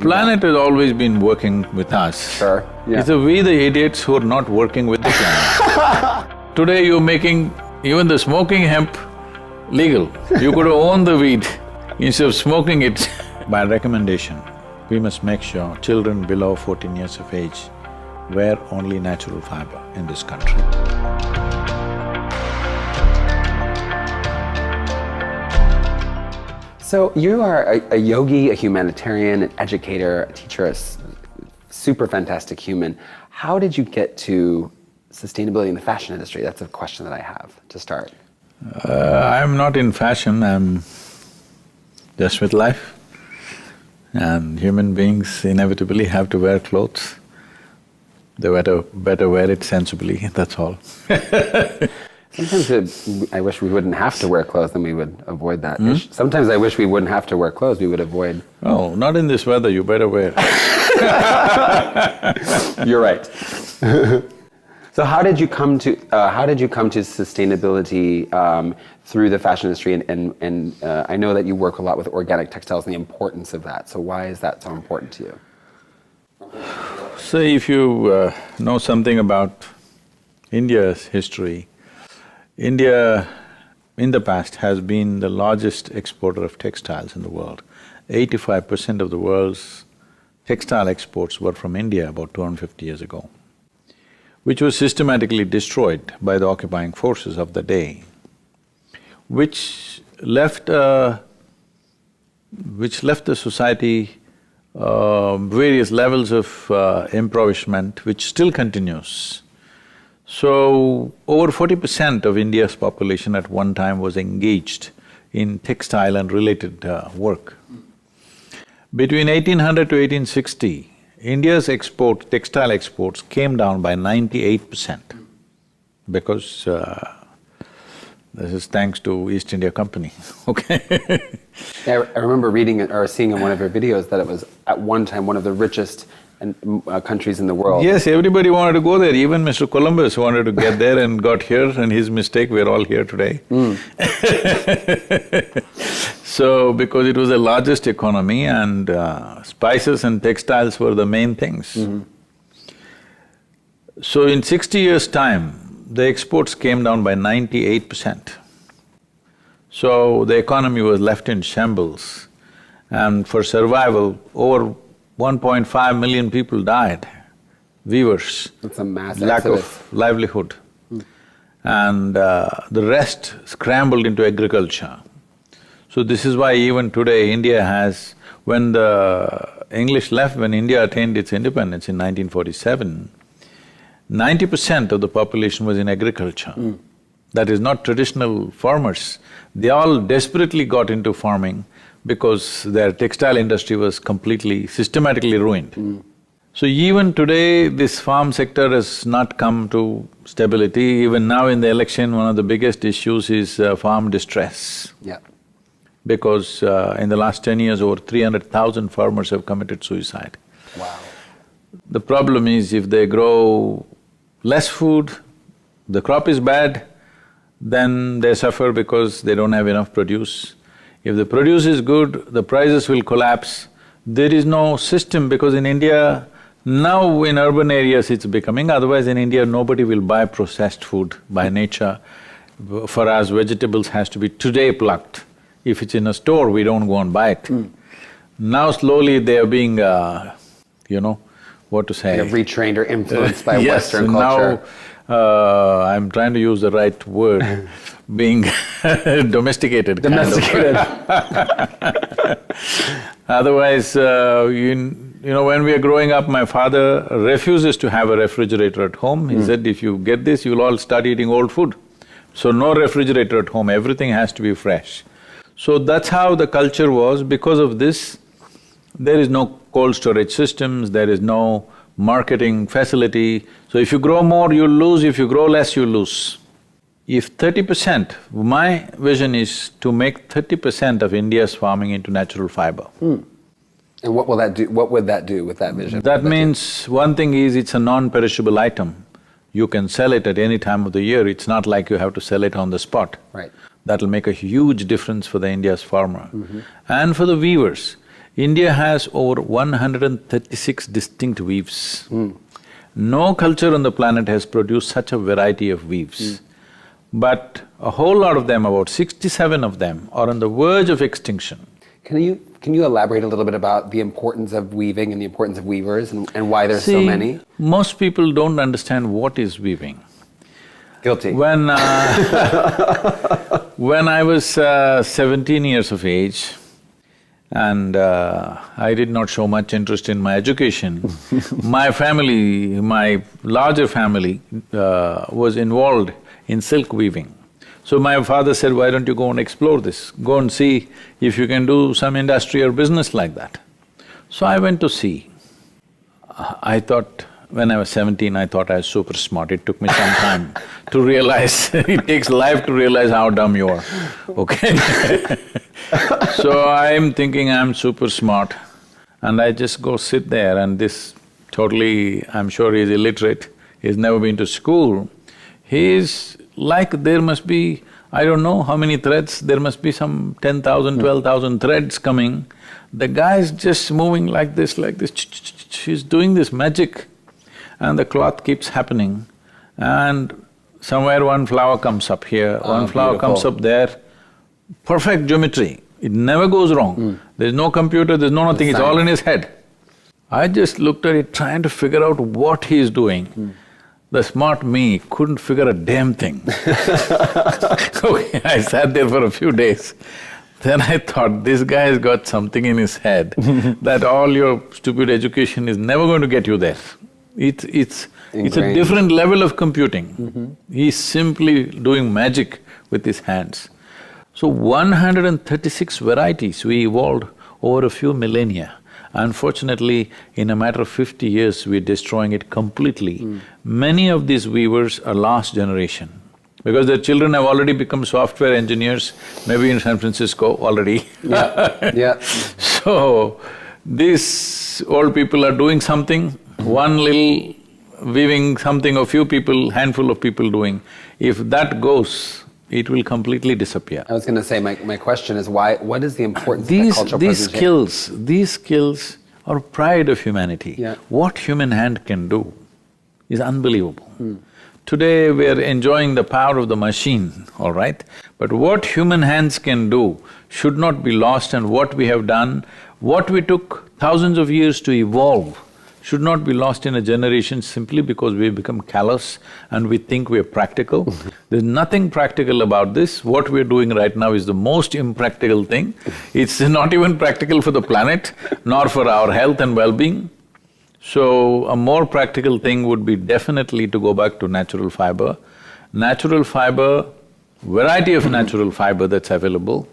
Planet has always been working with us. Sure, yeah. It's we the idiots who are not working with the planet. Today you're making even the smoking hemp legal. You could own the weed instead of smoking it. By recommendation, we must make sure children below 14 years of age wear only natural fiber in this country. So you are a yogi, a humanitarian, an educator, a teacher, a super fantastic human. How did you get to sustainability in the fashion industry? That's a question that I have to start. I'm not in fashion, I'm just with life. And human beings inevitably have to wear clothes. They better wear it sensibly, that's all. Sometimes I wish we wouldn't have to wear clothes, then we would avoid that issue. Sometimes I wish we wouldn't have to wear clothes, we would avoid… Oh, not in this weather, you better wear. You're right. So how did you come to sustainability through the fashion industry? And I know that you work a lot with organic textiles and the importance of that. So why is that so important to you? So if you know something about India's history, India in the past has been the largest exporter of textiles in the world. 85% of the world's textile exports were from India about 250 years ago, which was systematically destroyed by the occupying forces of the day, which left the society various levels of impoverishment, which still continues. So, over 40% of India's population at one time was engaged in textile and related work. Between 1800 to 1860, India's textile exports came down by 98% because this is thanks to East India Company, okay? I remember reading or seeing in one of your videos that it was at one time one of the richest countries in the world. Yes, everybody wanted to go there, even Mr. Columbus wanted to get there and got here, and his mistake, we're all here today. So, because it was the largest economy and spices and textiles were the main things. So in 60 years' time, the exports came down by 98%. So the economy was left in shambles, and for survival, over 1.5 million people died, weavers. That's a massive lack of livelihood. And the rest scrambled into agriculture. So this is why even today India has… When the English left, when India attained its independence in 1947, 90% of the population was in agriculture. That is not traditional farmers. They all desperately got into farming because their textile industry was completely, systematically ruined. So even today, this farm sector has not come to stability. Even now in the election, one of the biggest issues is farm distress. Yeah. Because in the last 10 years, over 300,000 farmers have committed suicide. Wow. The problem is if they grow less food, the crop is bad, then they suffer because they don't have enough produce. If the produce is good, the prices will collapse. There is no system because in India, now in urban areas it's becoming, otherwise in India nobody will buy processed food by nature. For us, vegetables has to be today plucked. If it's in a store, we don't go and buy it. Now slowly they are being, what to say… They're retrained or influenced by yes, Western culture. Now, I'm trying to use the right word, being domesticated kind of. Otherwise, when we are growing up, my father refuses to have a refrigerator at home. He said, if you get this, you'll all start eating old food. So no refrigerator at home, everything has to be fresh. So that's how the culture was. Because of this, there is no cold storage systems, there is no marketing facility. So if you grow more, you'll lose, if you grow less, you'll lose. If 30%, my vision is to make 30% of India's farming into natural fiber. And what will that do? What would that do with that vision? That means one thing is it's a non-perishable item. You can sell it at any time of the year, it's not like you have to sell it on the spot. Right. That'll make a huge difference for the India's farmer. And for the weavers, India has over 136 distinct weaves. No culture on the planet has produced such a variety of weaves. But a whole lot of them, about 67 of them, are on the verge of extinction. Can you elaborate a little bit about the importance of weaving and the importance of weavers and why there's so many? Most people don't understand what is weaving. Guilty. When I was 17 years of age, and I did not show much interest in my education, my family, my larger family was involved in silk weaving. So my father said, why don't you go and explore this? Go and see if you can do some industry or business like that. So I went to see. I thought, when I was 17, I thought I was super smart. It took me some time to realize it takes life to realize how dumb you are, okay? So I'm thinking I'm super smart, and I just go sit there, and this totally… I'm sure he's illiterate, he's never been to school. He's like, there must be, I don't know how many threads, there must be some 10,000, 12,000 threads coming. The guy's just moving like this, he's doing this magic, and the cloth keeps happening, and somewhere one flower comes up here, one flower comes up there. Perfect geometry, it never goes wrong. There's no computer, there's no nothing, it's all in his head. I just looked at it trying to figure out what he's doing. The smart me couldn't figure a damn thing. Okay, I sat there for a few days. Then I thought, this guy has got something in his head that all your stupid education is never going to get you there. It's a different level of computing. He's simply doing magic with his hands. So 136 varieties we evolved over a few millennia. Unfortunately, in a matter of 50 years, we're destroying it completely. Many of these weavers are last generation, because their children have already become software engineers, maybe in San Francisco already. Yeah. So, these old people are doing something, one little weaving something, a few people, handful of people doing. If that goes, it will completely disappear. I was going to say, my question is what is the importance of that cultural preservation? These skills are pride of humanity. Yeah. What human hand can do is unbelievable. Today we are enjoying the power of the machine, all right? But what human hands can do should not be lost, and what we have done, what we took thousands of years to evolve, should not be lost in a generation simply because we've become callous and we think we're practical. There's nothing practical about this. What we're doing right now is the most impractical thing. It's not even practical for the planet, nor for our health and well-being. So, a more practical thing would be definitely to go back to natural fiber. Natural fiber, variety of natural fiber that's available,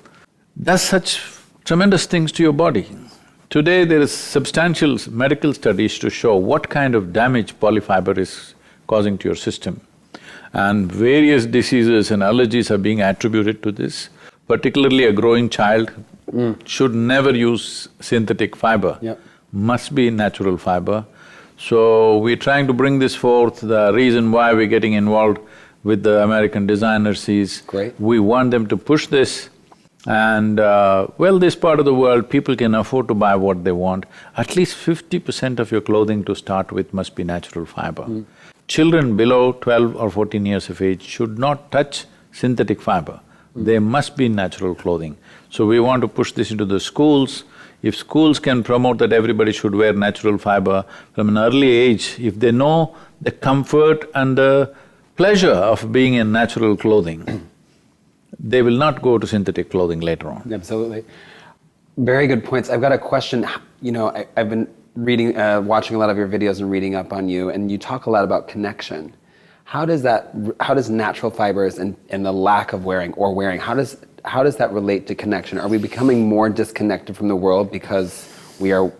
does such tremendous things to your body. Today there is substantial medical studies to show what kind of damage polyfiber is causing to your system. And various diseases and allergies are being attributed to this. Particularly a growing child should never use synthetic fiber, must be natural fiber. So we're trying to bring this forth. The reason why we're getting involved with the American designers is we want them to push this. And well, this part of the world, people can afford to buy what they want. At least 50% of your clothing to start with must be natural fiber. Children below 12 or 14 years of age should not touch synthetic fiber. They must be natural clothing. So we want to push this into the schools. If schools can promote that everybody should wear natural fiber from an early age, if they know the comfort and the pleasure of being in natural clothing, they will not go to synthetic clothing later on. Absolutely. Very good points. I've got a question. You know, I've been reading, watching a lot of your videos and reading up on you, and you talk a lot about connection. How does natural fibers and the lack of wearing, how does that relate to connection? Are we becoming more disconnected from the world because we are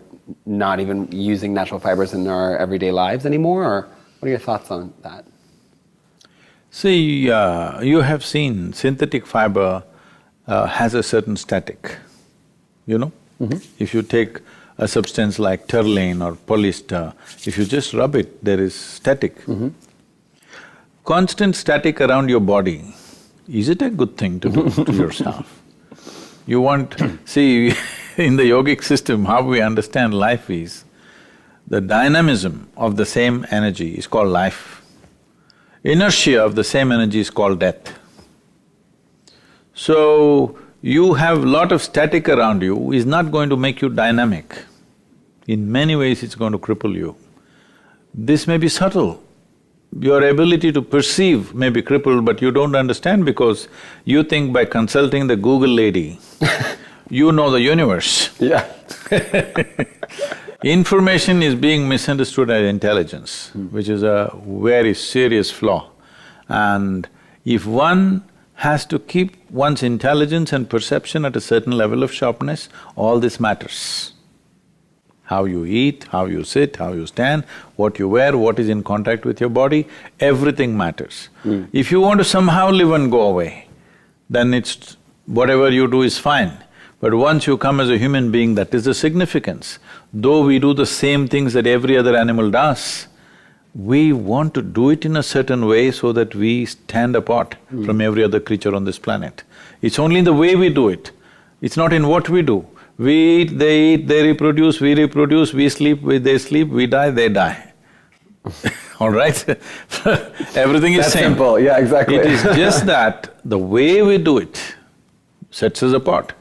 not even using natural fibers in our everyday lives anymore, or what are your thoughts on that? See, you have seen synthetic fiber has a certain static, you know? If you take a substance like terling or polyester, if you just rub it, there is static. Constant static around your body, is it a good thing to do to yourself? You want… see, in the yogic system, how we understand life is, the dynamism of the same energy is called life. Inertia of the same energy is called death. So, you have lot of static around you is not going to make you dynamic. In many ways, it's going to cripple you. This may be subtle. Your ability to perceive may be crippled, but you don't understand because you think by consulting the Google lady, you know the universe. Yeah. Information is being misunderstood as intelligence, which is a very serious flaw. And if one has to keep one's intelligence and perception at a certain level of sharpness, all this matters. How you eat, how you sit, how you stand, what you wear, what is in contact with your body, everything matters. If you want to somehow live and go away, then it's… whatever you do is fine. But once you come as a human being, that is the significance. Though we do the same things that every other animal does, we want to do it in a certain way so that we stand apart from every other creature on this planet. It's only in the way we do it, it's not in what we do. We eat, they reproduce, we sleep, they sleep, we die, they die. All right? Everything is That's same. simple, yeah, exactly. It is just that the way we do it sets us apart.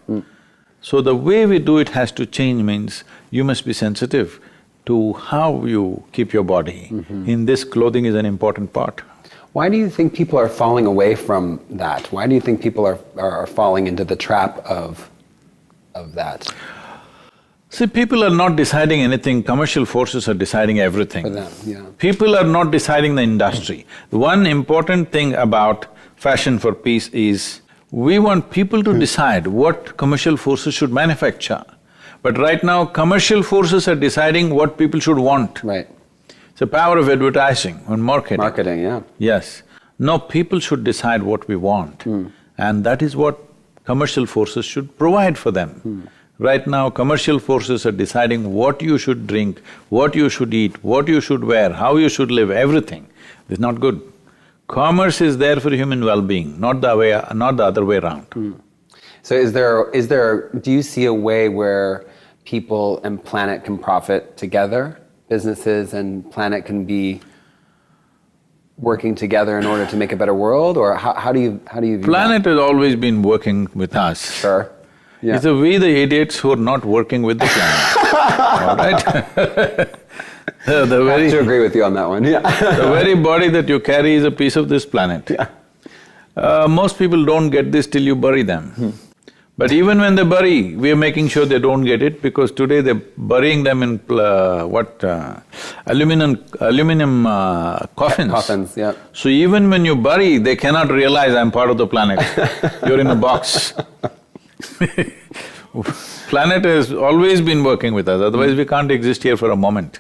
So the way we do it has to change, means you must be sensitive to how you keep your body. In this, clothing is an important part. Why do you think people are falling away from that? Why do you think people are falling into the trap of that? See, people are not deciding anything, commercial forces are deciding everything. For them, yeah. People are not deciding the industry. One important thing about Fashion for Peace is, we want people to decide what commercial forces should manufacture. But right now, commercial forces are deciding what people should want. Right. It's the power of advertising and marketing. Marketing, yeah. Yes. No, people should decide what we want. And that is what commercial forces should provide for them. Right now, commercial forces are deciding what you should drink, what you should eat, what you should wear, how you should live, everything. It's not good. Commerce is there for human well-being, not the other way around. So do you see a way where people and planet can profit together? Businesses and planet can be working together in order to make a better world, or how do you view Planet has always been working with us. that? Sure. Yeah. It's we the idiots who are not working with the planet, all right? I have to agree with you on that one, yeah. The very body that you carry is a piece of this planet. Yeah. Most people don't get this till you bury them. But even when they bury, we are making sure they don't get it, because today they're burying them in aluminum coffins. Coffins, yeah. So even when you bury, they cannot realize I'm part of the planet. You're in a box. Planet has always been working with us, otherwise we can't exist here for a moment.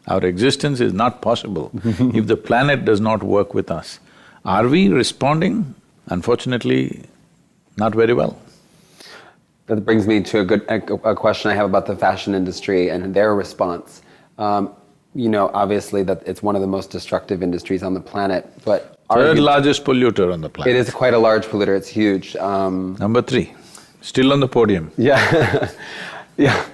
Our existence is not possible if the planet does not work with us. Are we responding? Unfortunately, not very well. That brings me to a question I have about the fashion industry and their response. You know, obviously that it's one of the most destructive industries on the planet, but… Third largest polluter on the planet. It is quite a large polluter, it's huge. Number 3, still on the podium. Yeah, yeah.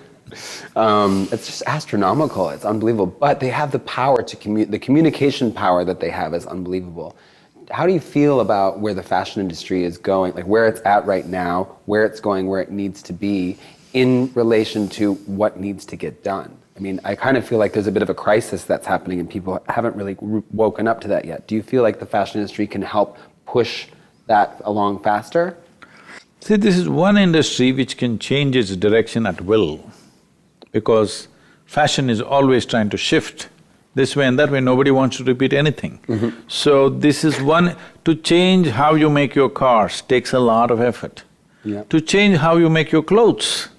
It's just astronomical, it's unbelievable. But they have the power to the communication power that they have is unbelievable. How do you feel about where the fashion industry is going, like where it's at right now, where it's going, where it needs to be in relation to what needs to get done? I mean, I kind of feel like there's a bit of a crisis that's happening and people haven't really woken up to that yet. Do you feel like the fashion industry can help push that along faster? See, this is one industry which can change its direction at will, because fashion is always trying to shift this way and that way, nobody wants to repeat anything. So this is one… to change how you make your cars takes a lot of effort. Yeah. To change how you make your clothes,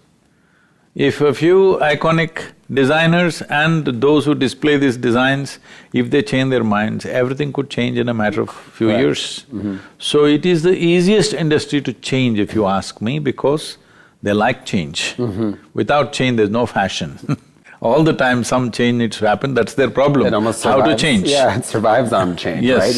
if a few iconic designers and those who display these designs, if they change their minds, everything could change in a matter of few years. So it is the easiest industry to change, if you ask me, because they like change. Without change, there's no fashion. All the time some change needs to happen, that's their problem. It almost how survives, to change. Yeah, it survives on change, Yes. right?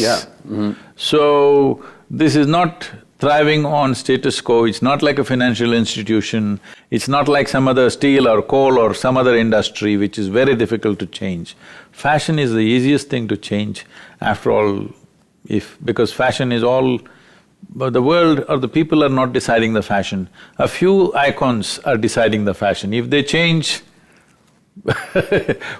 Yeah. So, this is not thriving on status quo, it's not like a financial institution. It's not like some other steel or coal or some other industry which is very difficult to change. Fashion is the easiest thing to change. After all, because fashion is all… but the world or the people are not deciding the fashion. A few icons are deciding the fashion. If they change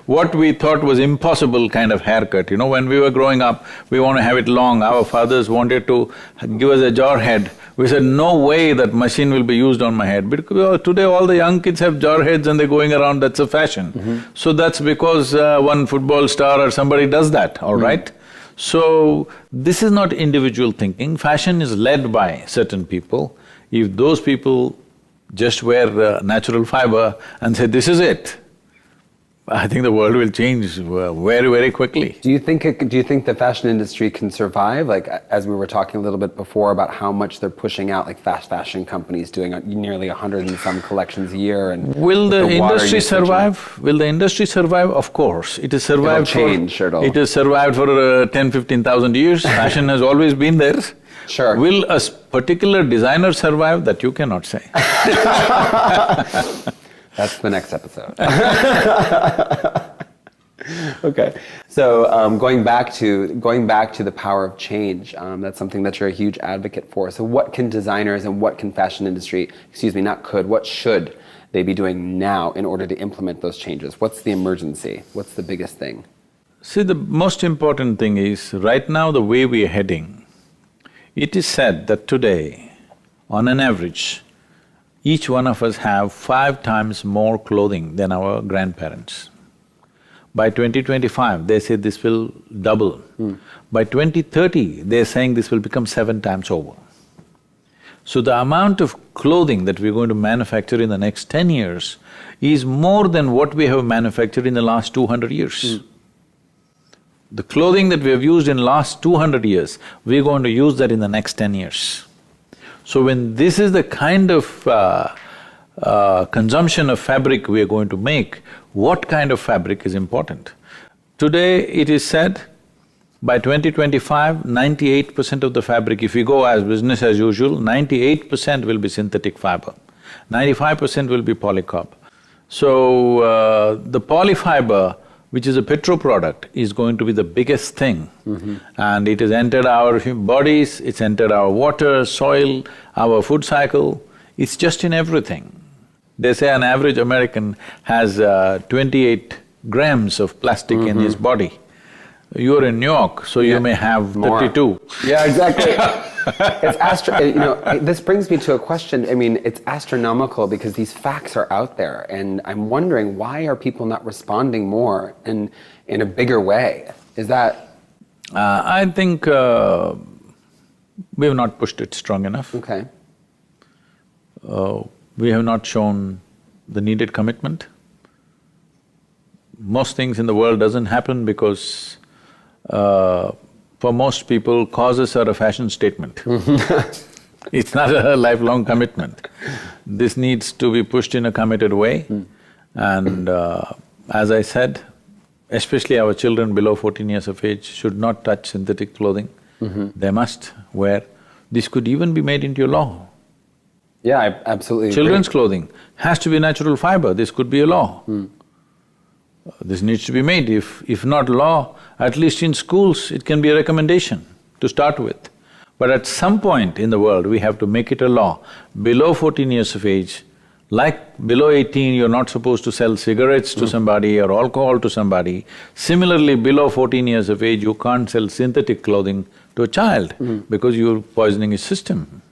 what we thought was impossible kind of haircut, when we were growing up, we want to have it long, our fathers wanted to give us a jar head. We said, no way that machine will be used on my head. Because today all the young kids have jar heads and they're going around, that's a fashion. So that's because one football star or somebody does that, all right? So, this is not individual thinking, fashion is led by certain people. If those people just wear natural fiber and say, this is it, I think the world will change very, very quickly. Do you think the fashion industry can survive? Like, as we were talking a little bit before about how much they're pushing out, like fast fashion companies doing nearly 100 and some collections a year, and will the industry survive? Will the industry survive? Of course. It has survived It has survived for 10,000–15,000 years. Fashion has always been there. Sure. Will a particular designer survive? That you cannot say. That's the next episode. Okay, so going back to the power of change, that's something that you're a huge advocate for. So what can designers and what can fashion industry, what should they be doing now in order to implement those changes? What's the emergency? What's the biggest thing? See, the most important thing is, right now the way we are heading, it is said that today, on an average, each one of us have 5 times more clothing than our grandparents. By 2025, they say this will double. By 2030, they're saying this will become 7 times over. So the amount of clothing that we're going to manufacture in the next 10 years is more than what we have manufactured in the last 200 years. The clothing that we have used in last 200 years, we're going to use that in the next 10 years. So when this is the kind of consumption of fabric we are going to make, what kind of fabric is important? Today it is said, by 2025, 98% of the fabric, if we go as business as usual, 98% will be synthetic fiber, 95% will be polycarb. So, the polyfiber, which is a petro product, is going to be the biggest thing. And it has entered our bodies, it's entered our water, soil, our food cycle, it's just in everything. They say an average American has 28 grams of plastic in his body. You're in New York, so you may have 32. Yeah, exactly. It's this brings me to a question. I mean, it's astronomical because these facts are out there, and I'm wondering, why are people not responding more and in a bigger way? Is that… I think we have not pushed it strong enough. Okay. We have not shown the needed commitment. Most things in the world doesn't happen because for most people, causes are a fashion statement. It's not a lifelong commitment. This needs to be pushed in a committed way. And as I said, especially our children below 14 years of age should not touch synthetic clothing. They must wear… This could even be made into a law. Yeah, I absolutely Children's clothing has to be natural fiber, this could be a law. This needs to be made, if not law, at least in schools it can be a recommendation to start with. But at some point in the world, we have to make it a law. Below 14 years of age, like below 18, you're not supposed to sell cigarettes to somebody or alcohol to somebody. Similarly, below 14 years of age, you can't sell synthetic clothing to a child because you're poisoning his system.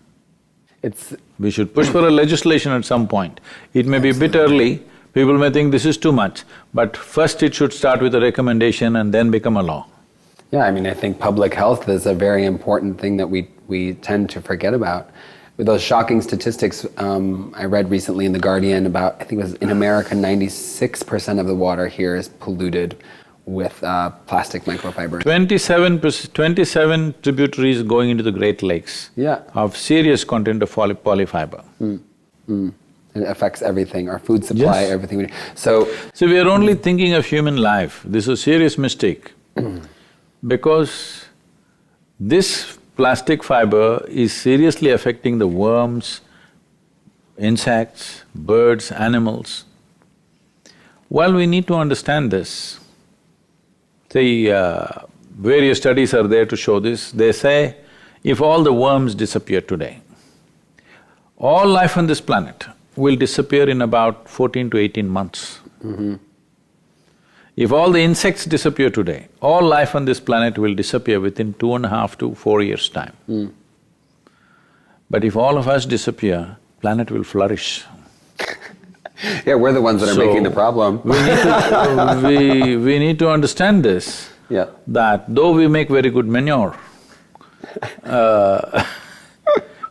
We should push for a legislation at some point. It may be a bit early, people may think this is too much, but first it should start with a recommendation and then become a law. Yeah, I mean, I think public health is a very important thing that we tend to forget about. With those shocking statistics I read recently in The Guardian about, I think it was in America, 96% of the water here is polluted with plastic microfibers. 27 tributaries going into the Great Lakes of serious content of polyfiber. It affects everything, our food supply, everything we do. So we are only thinking of human life. This is a serious mistake because this plastic fiber is seriously affecting the worms, insects, birds, animals. Well, we need to understand this. See, various studies are there to show this. They say, if all the worms disappear today, all life on this planet will disappear in about 14 to 18 months. If all the insects disappear today, all life on this planet will disappear within 2.5 to 4 years' time. But if all of us disappear, planet will flourish. Yeah, we're the ones that are making the problem. We need to understand this, Yeah. that though we make very good manure,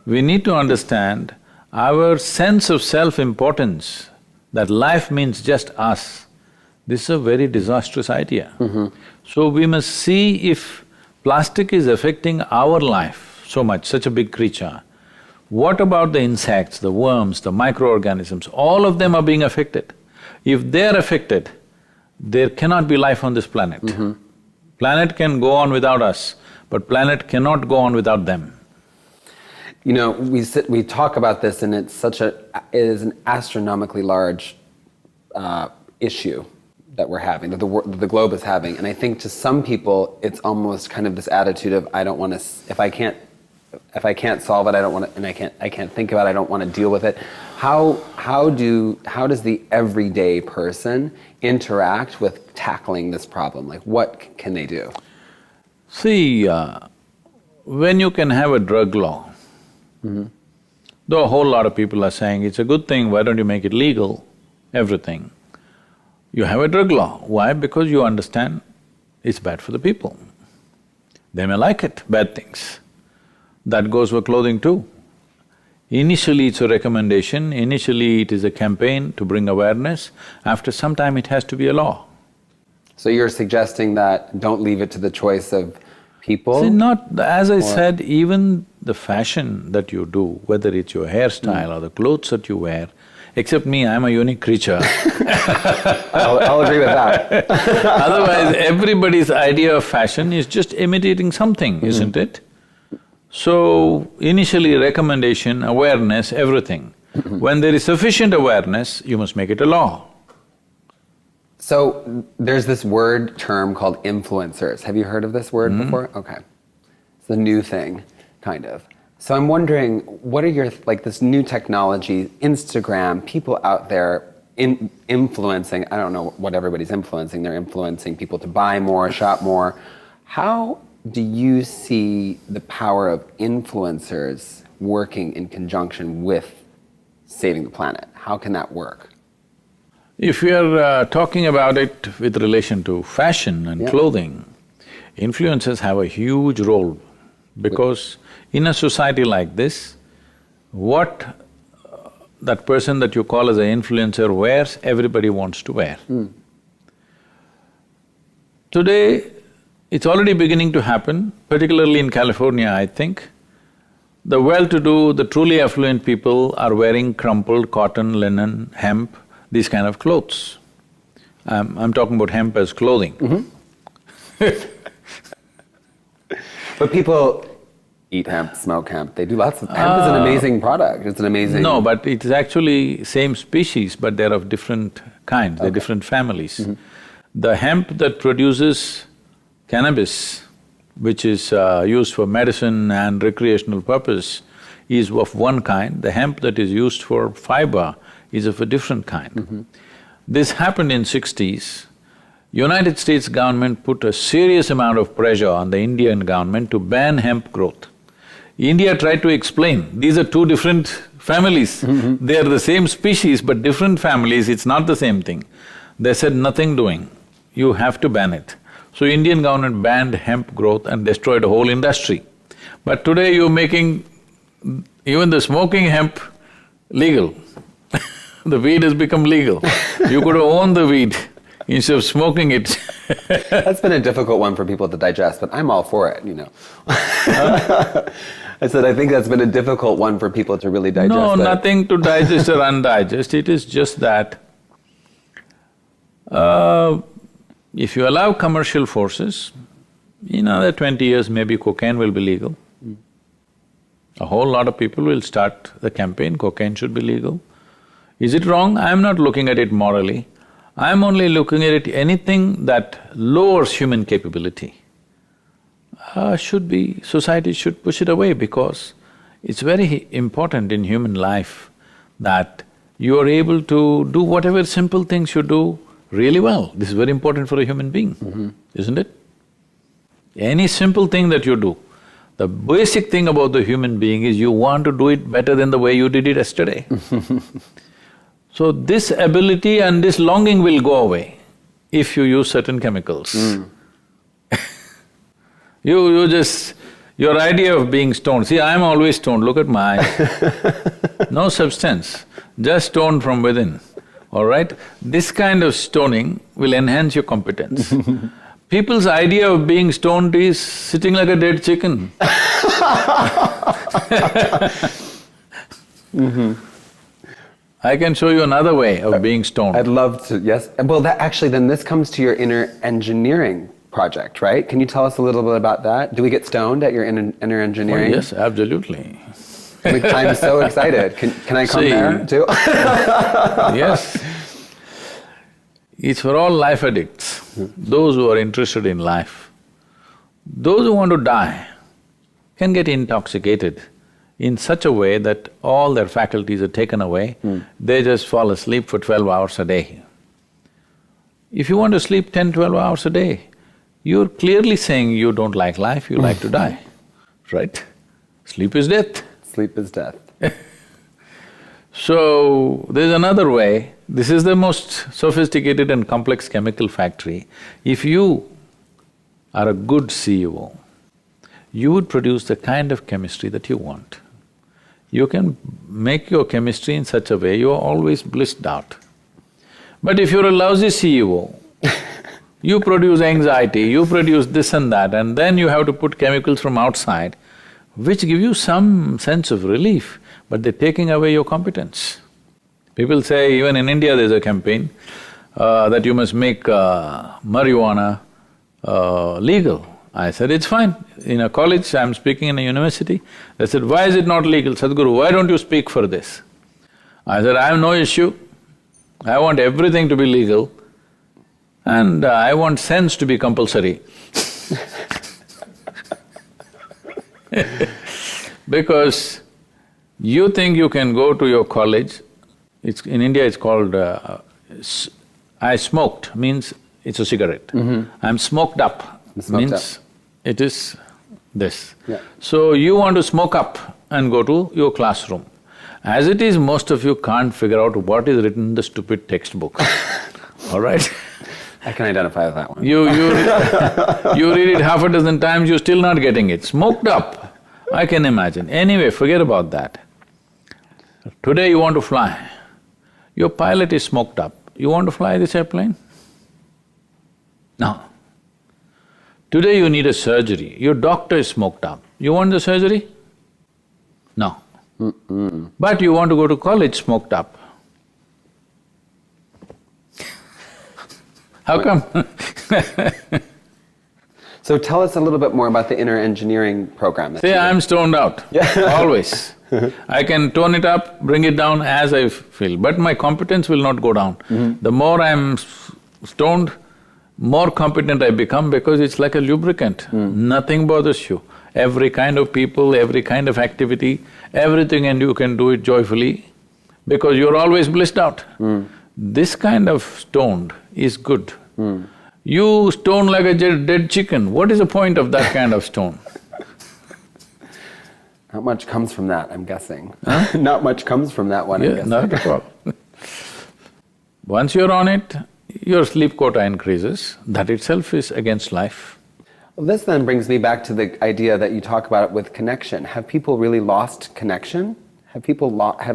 we need to understand our sense of self-importance, that life means just us. This is a very disastrous idea. So we must see if plastic is affecting our life so much, such a big creature, what about the insects, the worms, the microorganisms? All of them are being affected. If they're affected, there cannot be life on this planet. Planet can go on without us, but planet cannot go on without them. You know, we talk about this, and it's it is an astronomically large issue that we're having, that the globe is having. And I think to some people, it's almost kind of this attitude of, I don't want to, if I can't solve it, I don't want to, and I can't think about it, I don't want to deal with it. How does the everyday person interact with tackling this problem? Like, what can they do? See, when you can have a drug law, though a whole lot of people are saying it's a good thing, why don't you make it legal, everything. You have a drug law. Why? Because you understand it's bad for the people. They may like it, bad things. That goes for clothing too. Initially it's a recommendation, initially it is a campaign to bring awareness, after some time it has to be a law. So you're suggesting that don't leave it to the choice of people? See, as I said, even the fashion that you do, whether it's your hairstyle or the clothes that you wear, except me, I'm a unique creature. I'll agree with that. Otherwise, everybody's idea of fashion is just imitating something, isn't it? So, initially recommendation, awareness, everything. When there is sufficient awareness, you must make it a law. So, there's this term called influencers. Have you heard of this word before? Okay. It's a new thing, kind of. So I'm wondering, what are your, like this new technology, Instagram, people out there influencing, I don't know what everybody's influencing, they're influencing people to buy more, shop more. How do you see the power of influencers working in conjunction with saving the planet? How can that work? If you're talking about it with relation to fashion and clothing, influencers have a huge role, because in a society like this, what that person that you call as an influencer wears, everybody wants to wear. Today, it's already beginning to happen, particularly in California, I think. The well-to-do, the truly affluent people are wearing crumpled cotton, linen, hemp, these kind of clothes. I'm talking about hemp as clothing. But people eat hemp, smoke hemp, they do lots of… Hemp is an amazing product, it's an amazing… No, but it's actually same species, but they're of different kinds, they're different families. The hemp that produces cannabis, which is used for medicine and recreational purpose, is of one kind. The hemp that is used for fiber is of a different kind. This happened in 60s. United States government put a serious amount of pressure on the Indian government to ban hemp growth. India tried to explain, these are two different families. They are the same species but different families, it's not the same thing. They said, nothing doing, you have to ban it. So Indian government banned hemp growth and destroyed a whole industry. But today you're making even the smoking hemp legal. The weed has become legal. You could own the weed instead of smoking it. That's been a difficult one for people to digest, but I'm all for it, you know. I said, I think that's been a difficult one for people to really digest. No, nothing to digest or undigest, it is just that if you allow commercial forces, in another 20 years maybe cocaine will be legal. A whole lot of people will start the campaign, cocaine should be legal. Is it wrong? I'm not looking at it morally. I'm only looking at it, anything that lowers human capability society should push it away, because it's very important in human life that you are able to do whatever simple things you do really well. This is very important for a human being, isn't it? Any simple thing that you do, the basic thing about the human being is you want to do it better than the way you did it yesterday. So this ability and this longing will go away if you use certain chemicals. Your idea of being stoned, see, I'm always stoned, look at my eyes. No substance, just stoned from within, all right? This kind of stoning will enhance your competence. People's idea of being stoned is sitting like a dead chicken. I can show you another way of being stoned. I'd love to, yes. Well, then this comes to your inner engineering project, right? Can you tell us a little bit about that? Do we get stoned at your inner engineering? Oh, yes, absolutely. I'm so excited. Can I come there too? Yes. It's for all life addicts, those who are interested in life. Those who want to die can get intoxicated in such a way that all their faculties are taken away, they just fall asleep for 12 hours a day. If you want to sleep 10, 12 hours a day, you're clearly saying you don't like life, you like to die, right? Sleep is death. Sleep is death. So, there's another way. This is the most sophisticated and complex chemical factory. If you are a good CEO, you would produce the kind of chemistry that you want. You can make your chemistry in such a way you are always blissed out. But if you're a lousy CEO, you produce anxiety, you produce this and that, and then you have to put chemicals from outside, which give you some sense of relief, but they're taking away your competence. People say, even in India there's a campaign that you must make marijuana legal. I said, it's fine. In a college, I'm speaking in a university, they said, why is it not legal? Sadhguru, why don't you speak for this? I said, I have no issue. I want everything to be legal and I want sense to be compulsory. Because you think you can go to your college, in India it's called, I smoked, means it's a cigarette. I'm smoked up, means it is this. Yeah. So you want to smoke up and go to your classroom. As it is, most of you can't figure out what is written in the stupid textbook, all right? I can identify with that one. You read it half a dozen times, you're still not getting it. Smoked up, I can imagine. Anyway, forget about that. Today you want to fly, your pilot is smoked up. You want to fly this airplane? No. Today you need a surgery, your doctor is smoked up. You want the surgery? No. But you want to go to college smoked up. How come? So tell us a little bit more about the inner engineering program. See, I'm stoned out, always. I can tone it up, bring it down as I feel, but my competence will not go down. The more I'm stoned, more competent I become, because it's like a lubricant. Nothing bothers you. Every kind of people, every kind of activity, everything, and you can do it joyfully because you're always blissed out. This kind of stoned is good. You stone like a dead chicken, what is the point of that kind of stone? Not much comes from that, I'm guessing. Not much comes from that one, I'm guessing. Not a problem. Once you're on it, your sleep quota increases, that itself is against life. Well, this then brings me back to the idea that you talk about with connection. Have people really lost connection? Have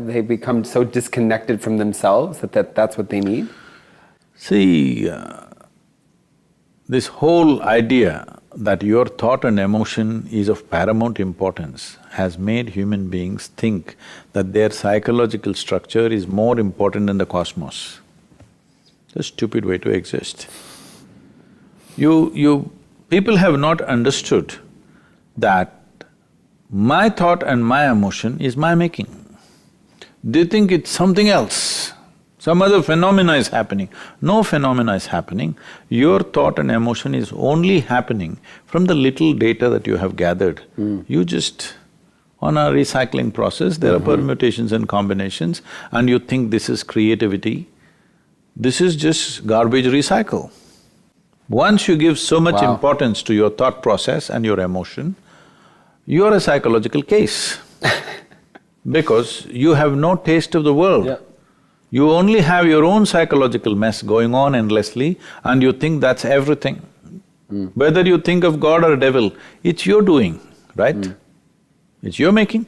they become so disconnected from themselves that that's what they need? See, this whole idea that your thought and emotion is of paramount importance has made human beings think that their psychological structure is more important than the cosmos. It's a stupid way to exist. People have not understood that My thought and my emotion is my making. They think it's something else, some other phenomena is happening. No phenomena is happening. Your thought and emotion is only happening from the little data that you have gathered. You just… on a recycling process, there are permutations and combinations, and you think this is creativity. This is just garbage recycle. Once you give so much importance to your thought process and your emotion, you are a psychological case because you have no taste of the world. Yeah. You only have your own psychological mess going on endlessly and you think that's everything. Whether you think of God or devil, it's your doing, right? It's your making.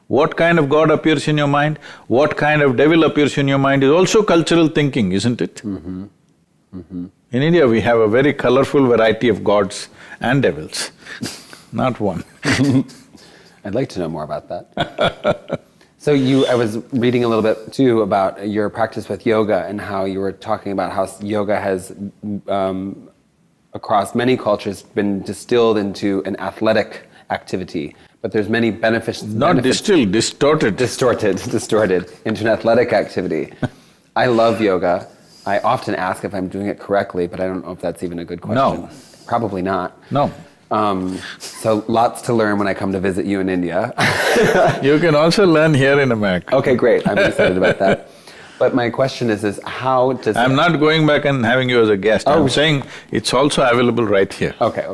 What kind of God appears in your mind, what kind of devil appears in your mind is also cultural thinking, isn't it? In India, we have a very colorful variety of gods and devils, not one. I'd like to know more about that. So I was reading a little bit too about your practice with yoga and how you were talking about how yoga has, across many cultures, been distilled into an athletic activity, but there's many benefits. Not distilled, distorted. Distorted into an athletic activity. I love yoga. I often ask if I'm doing it correctly, but I don't know if that's even a good question. No. Probably not. No. So lots to learn when I come to visit you in India. You can also learn here in America. Okay, great. I'm excited about that. But my question is how does… I'm not going back and having you as a guest. I'm saying it's also available right here. Okay.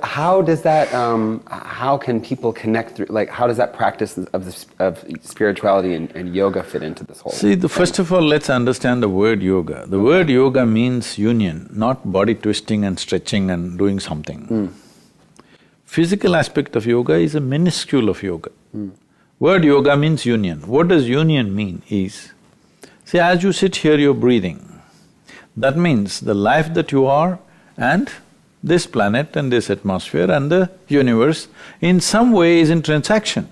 How does that, how can people connect through, like, how does that practice of spirituality and yoga fit into this whole See, thing? first of all, let's understand the word yoga. The word yoga means union, not body twisting and stretching and doing something. Physical aspect of yoga is a minuscule of yoga. Word yoga means union. What does union mean is, see, as you sit here, you're breathing. That means the life that you are and this planet and this atmosphere and the universe in some way is in transaction.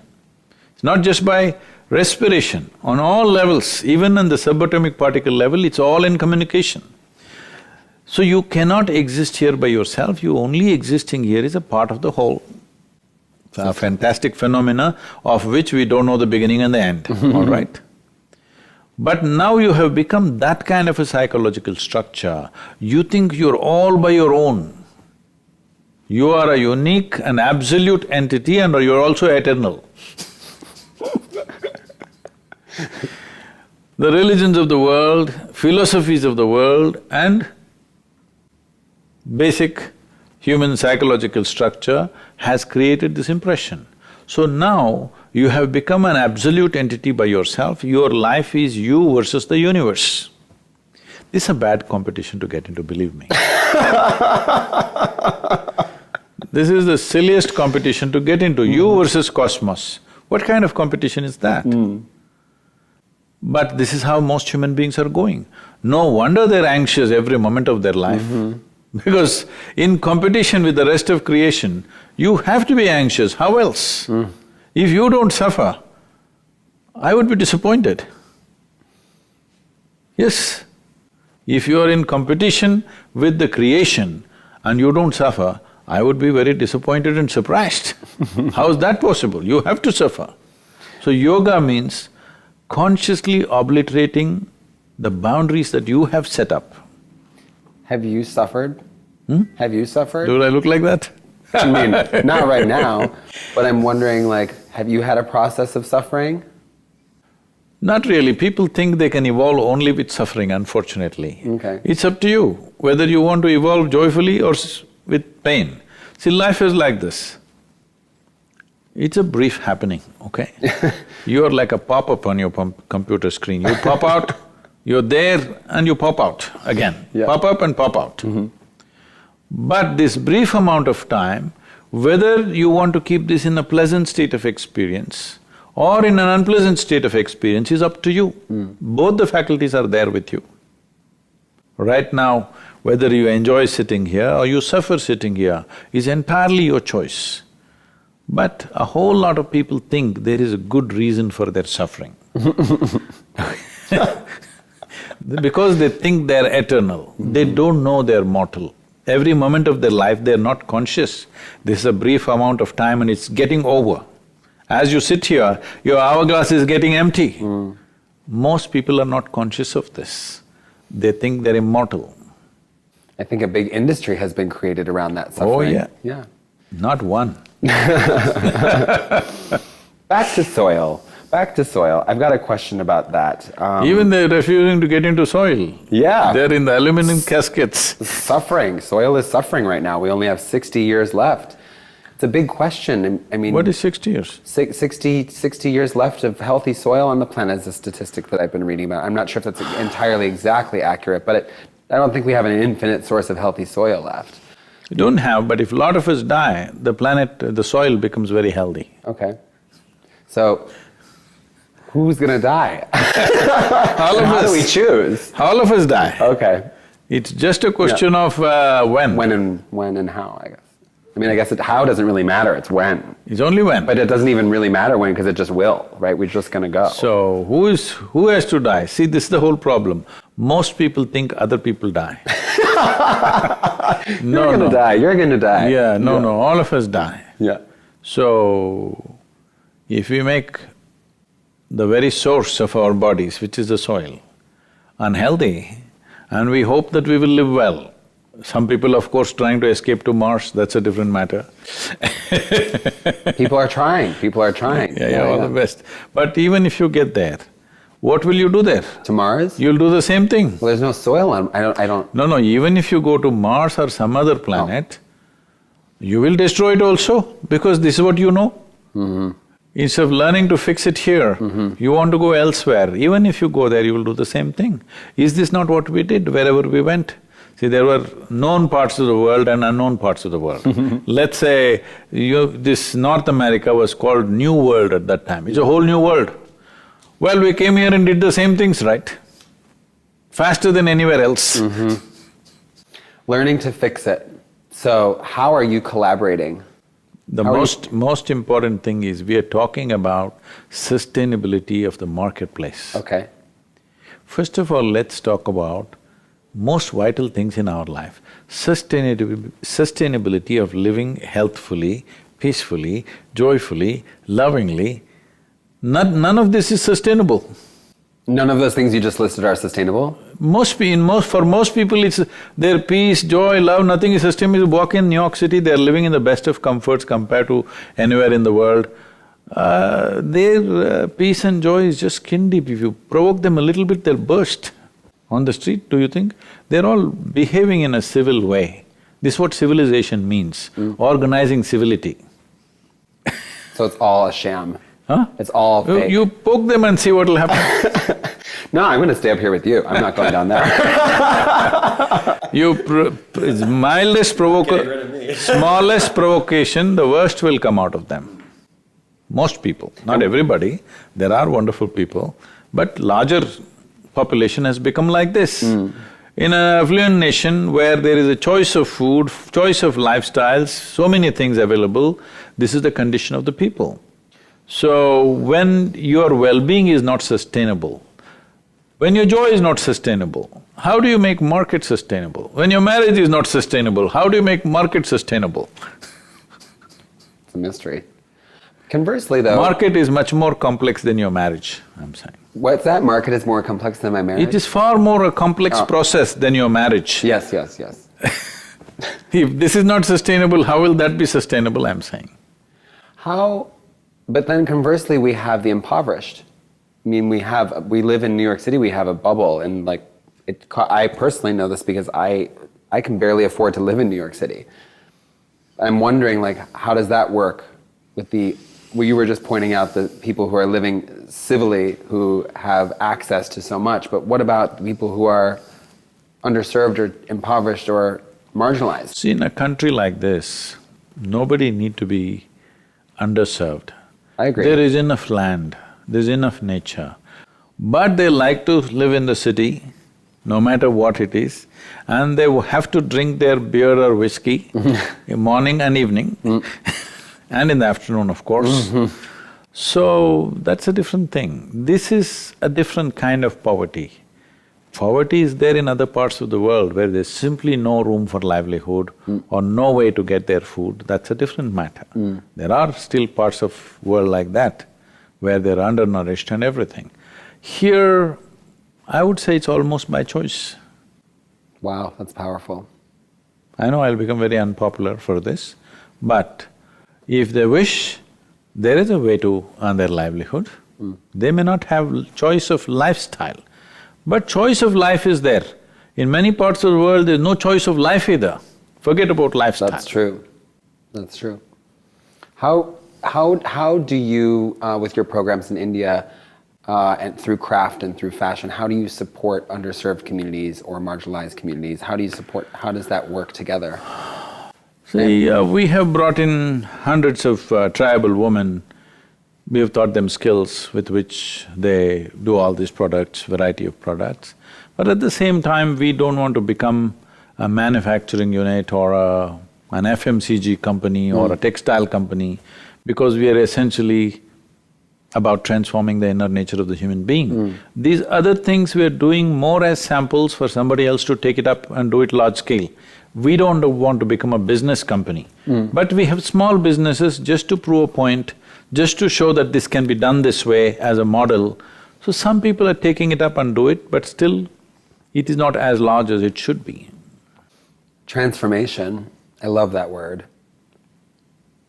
It's not just by respiration, on all levels, even on the subatomic particle level, it's all in communication. So you cannot exist here by yourself, you only existing here is a part of the whole. It's a fantastic phenomena of which we don't know the beginning and the end, all right? But now you have become that kind of a psychological structure, you think you're all by your own. You are a unique and absolute entity and you're also eternal. The religions of the world, philosophies of the world and basic human psychological structure has created this impression. So now you have become an absolute entity by yourself, your life is you versus the universe. This is a bad competition to get into, believe me. This is the silliest competition to get into, you versus cosmos. What kind of competition is that? But this is how most human beings are going. No wonder they're anxious every moment of their life. Because in competition with the rest of creation, you have to be anxious, how else? If you don't suffer, I would be disappointed. Yes, if you are in competition with the creation and you don't suffer, I would be very disappointed and surprised. How is that possible? You have to suffer. So yoga means consciously obliterating the boundaries that you have set up. Have you suffered? Have you suffered? Do I look like that? I mean, not right now, but I'm wondering, like, have you had a process of suffering? Not really. People think they can evolve only with suffering, unfortunately. Okay. It's up to you, whether you want to evolve joyfully or with pain. See, life is like this. It's a brief happening, okay? You're like a pop-up on your computer screen. You pop out, you're there and you pop out again. Pop up and pop out. But this brief amount of time, whether you want to keep this in a pleasant state of experience or in an unpleasant state of experience is up to you. Both the faculties are there with you. Right now, whether you enjoy sitting here or you suffer sitting here is entirely your choice. But a whole lot of people think there is a good reason for their suffering. Because they think they're eternal, they don't know they're mortal. Every moment of their life, they're not conscious. This is a brief amount of time and it's getting over. As you sit here, your hourglass is getting empty. Most people are not conscious of this. They think they're immortal. I think a big industry has been created around that suffering. Oh, yeah. Yeah. Not one. Back to soil. Back to soil. I've got a question about that. Even they're refusing to get into soil. Yeah. They're in the aluminum caskets. Suffering. Soil is suffering right now. We only have 60 years left. It's a big question. I mean, What is 60 years? 60 years left of healthy soil on the planet is a statistic that I've been reading about. I'm not sure if that's entirely exactly accurate, but I don't think we have an infinite source of healthy soil left. You don't have, but if a lot of us die, the planet, the soil becomes very healthy. Okay. So, who's gonna die? All of How us. do we choose? All of us die. Okay. It's just a question of when. When and how, I guess. I mean, I guess how doesn't really matter, it's when. It's only when. But it doesn't even really matter when, because it just will, right? We're just gonna go. So, who has to die? See, this is the whole problem. Most people think other people die. You're gonna die, you're gonna die. Yeah, no, all of us die. Yeah. So, if we make the very source of our bodies, which is the soil, unhealthy, and we hope that we will live well. Some people, of course, trying to escape to Mars, that's a different matter. People are trying, Yeah, all the best. But even if you get there, what will you do there? To Mars? You'll do the same thing. Well, there's no soil on, I don't… No, even if you go to Mars or some other planet, you will destroy it also, because this is what you know. Instead of learning to fix it here, you want to go elsewhere. Even if you go there, you will do the same thing. Is this not what we did wherever we went? See, there were known parts of the world and unknown parts of the world. Let's say this North America was called New World at that time. It's a whole new world. Well, we came here and did the same things, right? Faster than anywhere else. Learning to fix it. So, how are you collaborating? The most important thing is we are talking about sustainability of the marketplace. Okay. First of all, let's talk about most vital things in our life. Sustainability of living healthfully, peacefully, joyfully, lovingly. None of this is sustainable. None of those things you just listed are sustainable? For most people, it's their peace, joy, love, nothing is sustainable. You walk in New York City, they're living in the best of comforts compared to anywhere in the world. Their peace and joy is just skin deep. If you provoke them a little bit, they'll burst. On the street, do you think? They're all behaving in a civil way. This is what civilization means, organizing civility. So it's all a sham? Huh? It's all fake? You poke them and see what'll happen. No, I'm gonna stay up here with you. I'm not going down there. Smallest provocation, the worst will come out of them. Most people, not everybody, there are wonderful people, but larger population has become like this. In an affluent nation where there is a choice of food, choice of lifestyles, so many things available, this is the condition of the people. So, when your well-being is not sustainable, when your joy is not sustainable, how do you make market sustainable? When your marriage is not sustainable, how do you make market sustainable? It's a mystery. Conversely though… Market is much more complex than your marriage, I'm saying. What's that? Market is more complex than my marriage? It is far more a complex process than your marriage. Yes. If this is not sustainable, how will that be sustainable, I'm saying? How… But then conversely, we have the impoverished. I mean, we live in New York City, we have a bubble, and I personally know this because I can barely afford to live in New York City. I'm wondering, how does that work with you were just pointing out the people who are living civilly, who have access to so much, but what about people who are underserved or impoverished or marginalized? See, in a country like this, nobody need to be underserved. I agree. There is enough land, there's enough nature, but they like to live in the city, no matter what it is, and they have to drink their beer or whiskey in morning and evening, and in the afternoon, of course. So, that's a different thing. This is a different kind of poverty. Poverty is there in other parts of the world where there's simply no room for livelihood or no way to get their food, that's a different matter. There are still parts of world like that where they're undernourished and everything. Here, I would say it's almost by choice. Wow, that's powerful. I know I'll become very unpopular for this, but if they wish, there is a way to earn their livelihood. They may not have choice of lifestyle, but choice of life is there. In many parts of the world, there's no choice of life either. Forget about lifestyle. That's true. That's true. How do you, with your programs in India, and through craft and through fashion, how do you support underserved communities or marginalized communities? How does that work together? See, we have brought in hundreds of tribal women. We have taught them skills with which they do all these products, variety of products. But at the same time, we don't want to become a manufacturing unit or an FMCG company or a textile company, because we are essentially about transforming the inner nature of the human being. These other things we are doing more as samples for somebody else to take it up and do it large scale. We don't want to become a business company, but we have small businesses just to prove a point, just to show that this can be done this way as a model. So some people are taking it up and do it, but still it is not as large as it should be. Transformation, I love that word.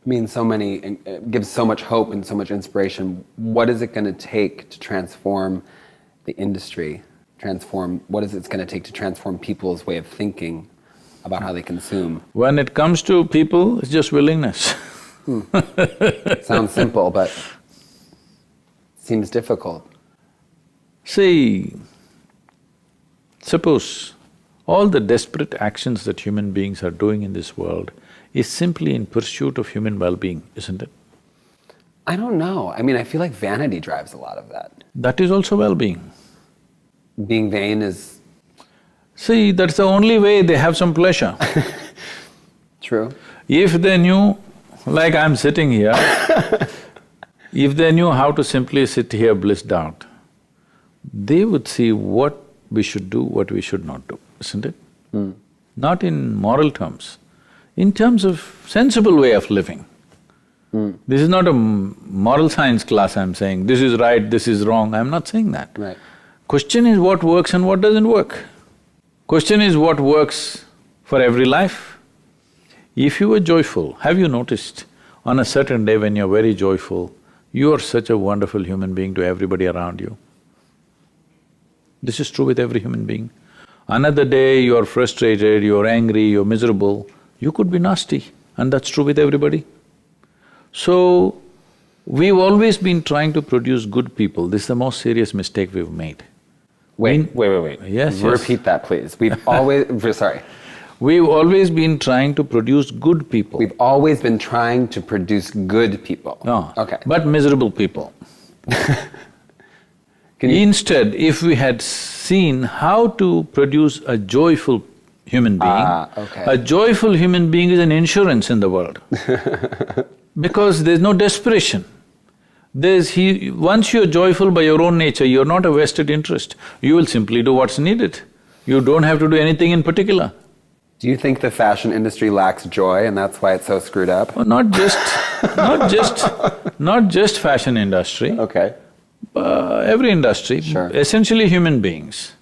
Means so many, it gives so much hope and so much inspiration. What is it going to take to transform the industry? What is it going to take to transform people's way of thinking about how they consume? When it comes to people, it's just willingness. Sounds simple, but seems difficult. See, suppose all the desperate actions that human beings are doing in this world is simply in pursuit of human well-being, isn't it? I don't know. I mean, I feel like vanity drives a lot of that. That is also well-being. Being vain is… See, that's the only way they have some pleasure. True. If they knew, like I'm sitting here, if they knew how to simply sit here blissed out, they would see what we should do, what we should not do, isn't it? Not in moral terms, in terms of sensible way of living. This is not a moral science class I'm saying, this is right, this is wrong, I'm not saying that. Right. Question is what works and what doesn't work. Question is what works for every life. If you were joyful, have you noticed, on a certain day when you're very joyful, you are such a wonderful human being to everybody around you. This is true with every human being. Another day you're frustrated, you're angry, you're miserable, you could be nasty, and that's true with everybody. So, we've always been trying to produce good people. This is the most serious mistake we've made. Wait. Yes, Repeat that, please. We've always… sorry. We've always been trying to produce good people. We've always been trying to produce good people. No, Okay. but miserable people. Instead, if we had seen how to produce a joyful human being, okay. a joyful human being is an insurance in the world. Because there's no desperation. Once you're joyful by your own nature, you're not a vested interest. You will simply do what's needed. You don't have to do anything in particular. Do you think the fashion industry lacks joy and that's why it's so screwed up? Well, not just fashion industry. Okay. Every industry, Sure. Essentially human beings.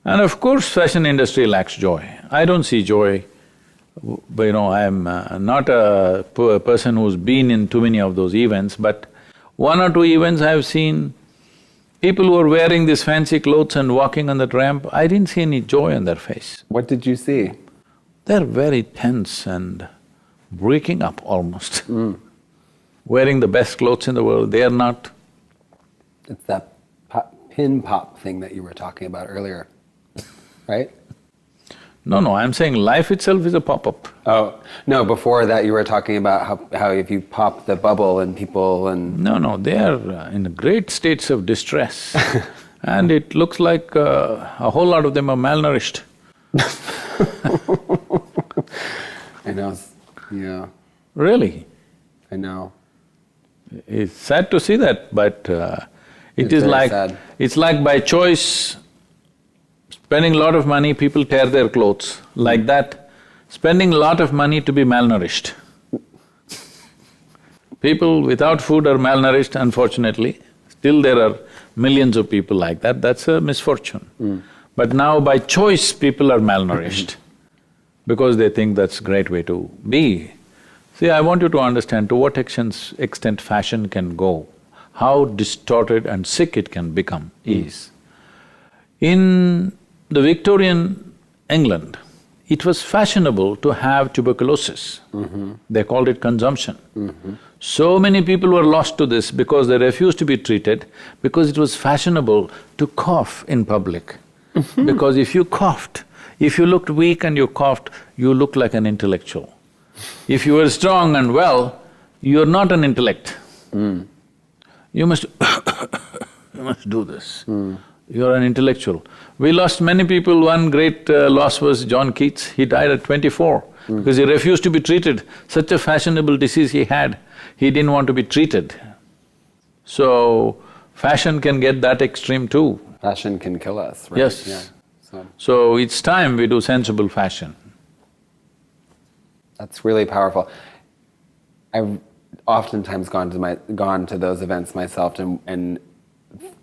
And of course fashion industry lacks joy. I don't see joy, but I'm not a person who's been in too many of those events, but one or two events I've seen, people who are wearing these fancy clothes and walking on that ramp, I didn't see any joy on their face. What did you see? They're very tense and breaking up almost. Wearing the best clothes in the world, they are not. It's that pin pop thing that you were talking about earlier, right? No, I'm saying life itself is a pop-up. Oh, no, before that you were talking about how if you pop the bubble and people and… No, they are in great states of distress. And it looks like a whole lot of them are malnourished. I know, yeah. Really? I know. It's sad to see that, but It's very sad. it's like by choice Spending a lot of money, people tear their clothes. Like that, spending a lot of money to be malnourished. People without food are malnourished, unfortunately. Still there are millions of people like that, that's a misfortune. But now by choice, people are malnourished because they think that's a great way to be. See, I want you to understand to what extent fashion can go, how distorted and sick it can become is. In the Victorian England, it was fashionable to have tuberculosis. They called it consumption. So many people were lost to this because they refused to be treated, because it was fashionable to cough in public. Because if you coughed, if you looked weak and you coughed, you looked like an intellectual. If you were strong and well, you're not an intellect. You must you must do this. You're an intellectual. We lost many people. One great loss was John Keats. He died at 24 because he refused to be treated. Such a fashionable disease he had, he didn't want to be treated. So, fashion can get that extreme too. Fashion can kill us, right? Yes. Yeah. So, it's time we do sensible fashion. That's really powerful. I've oftentimes gone to those events myself and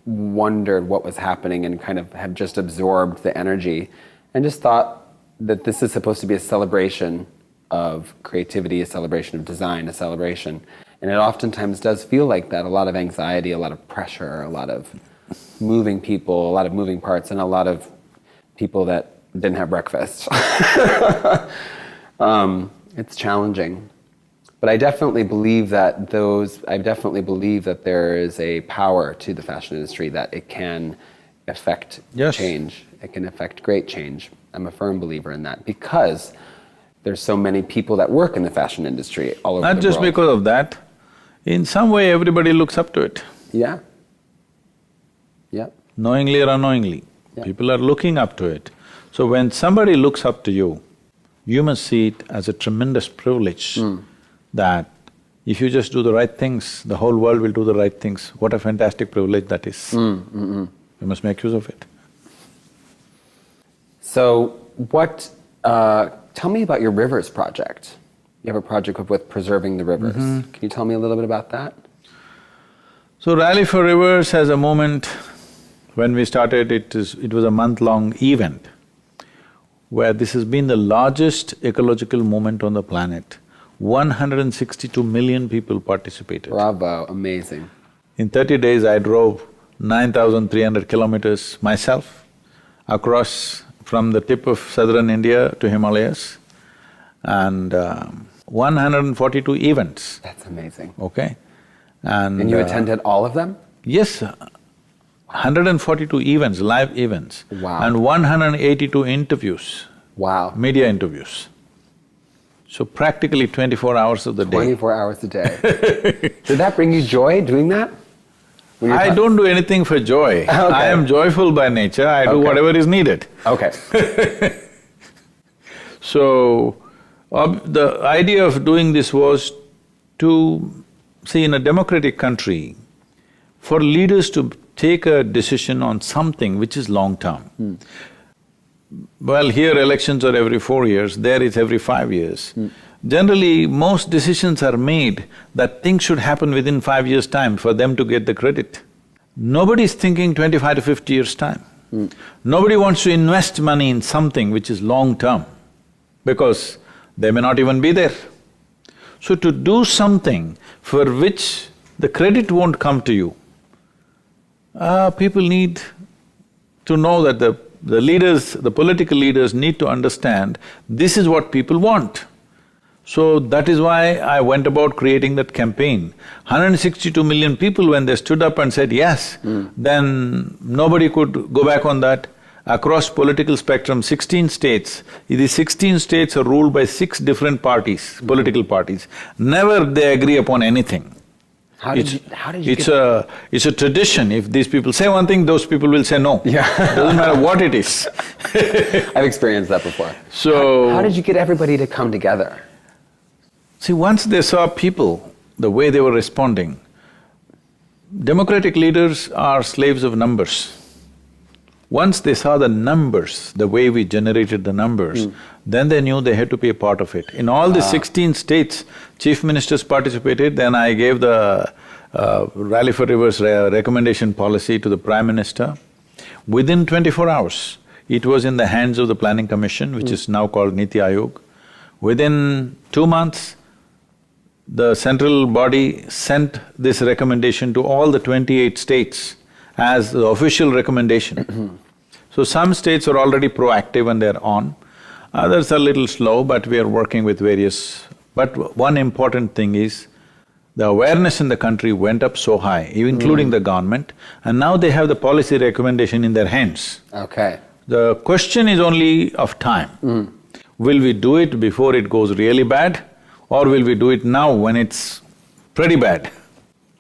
wondered what was happening and kind of have just absorbed the energy and just thought that this is supposed to be a celebration of creativity, a celebration of design, a celebration. And it oftentimes does feel like that, a lot of anxiety, a lot of pressure, a lot of moving people, a lot of moving parts, and a lot of people that didn't have breakfast. It's challenging. But I definitely believe that there is a power to the fashion industry, that it can affect change. It can affect great change. I'm a firm believer in that because there's so many people that work in the fashion industry all over the world. Not just because of that, in some way everybody looks up to it. Yeah. Yeah. Knowingly or unknowingly, people are looking up to it. So when somebody looks up to you, you must see it as a tremendous privilege that if you just do the right things, the whole world will do the right things. What a fantastic privilege that is. You must make use of it. So tell me about your rivers project. You have a project with preserving the rivers. Can you tell me a little bit about that? So Rally for Rivers as a movement, when we started, it was a month-long event where this has been the largest ecological movement on the planet. 162 million people participated. Bravo, amazing. In 30 days, I drove 9,300 kilometers myself across from the tip of southern India to Himalayas and 142 events. That's amazing. Okay? And you attended all of them? Yes, 142 events, live events. Wow. And 182 interviews. Wow. Media interviews. So practically 24 hours of the day. 24 hours a day. Did that bring you joy doing that? I don't do anything for joy. Okay. I am joyful by nature, I do whatever is needed. Okay. So, the idea of doing this was to… see, in a democratic country, for leaders to take a decision on something which is long-term. Well, here elections are every 4 years, there it's every 5 years. Generally, most decisions are made that things should happen within 5 years' time for them to get the credit. Nobody's thinking 25 to 50 years' time. Nobody wants to invest money in something which is long-term because they may not even be there. So to do something for which the credit won't come to you, people need to know that the leaders, the political leaders need to understand this is what people want. So that is why I went about creating that campaign. 162 million people, when they stood up and said yes, then nobody could go back on that. Across political spectrum, 16 states, these 16 states are ruled by 6 different parties, political parties. Never they agree upon anything. How did you It's a tradition. If these people say one thing, those people will say no. Yeah. Doesn't matter what it is. I've experienced that before. So… How did you get everybody to come together? See, once they saw people, the way they were responding, democratic leaders are slaves of numbers. Once they saw the numbers, the way we generated the numbers, then they knew they had to be a part of it. In all the 16 states, chief ministers participated, then I gave the Rally for Rivers recommendation policy to the Prime Minister. Within 24 hours, it was in the hands of the Planning Commission, which is now called Niti Aayog. Within 2 months, the central body sent this recommendation to all the 28 states as the official recommendation. So some states are already proactive and they're on, others are a little slow, but we are working with various… But one important thing is, the awareness in the country went up so high, including the government, and now they have the policy recommendation in their hands. Okay. The question is only of time. Will we do it before it goes really bad, or will we do it now when it's pretty bad?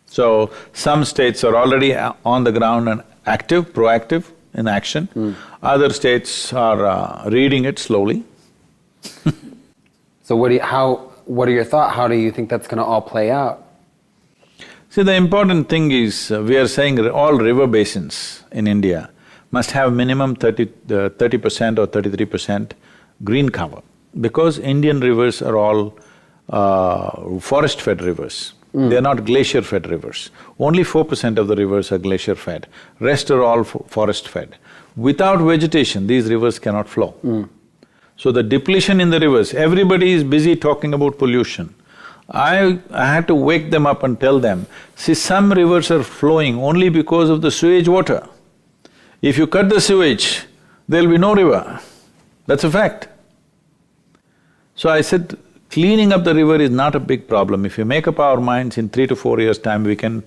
So, some states are already on the ground and active, proactive in action. Other states are reading it slowly. So what are your thoughts? How do you think that's gonna all play out? See, the important thing is, we are saying all river basins in India must have minimum 30% or 33% green cover, because Indian rivers are all forest-fed rivers. They're not glacier-fed rivers. Only 4% of the rivers are glacier-fed, rest are all forest-fed. Without vegetation, these rivers cannot flow. So the depletion in the rivers, everybody is busy talking about pollution. I had to wake them up and tell them, see, some rivers are flowing only because of the sewage water. If you cut the sewage, there'll be no river. That's a fact. So I said, cleaning up the river is not a big problem. If we make up our minds, in 3 to 4 years' time, we can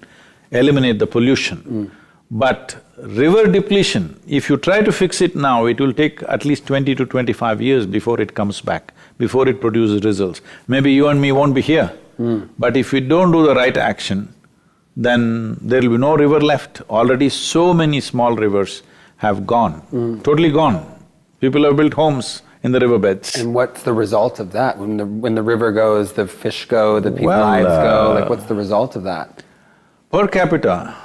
eliminate the pollution. But river depletion, if you try to fix it now, it will take at least 20 to 25 years before it comes back, before it produces results. Maybe you and me won't be here, but if we don't do the right action, then there'll be no river left. Already so many small rivers have gone, totally gone. People have built homes in the riverbeds. And what's the result of that? When the river goes, the fish go, the people's lives go, like what's the result of that? Per capita,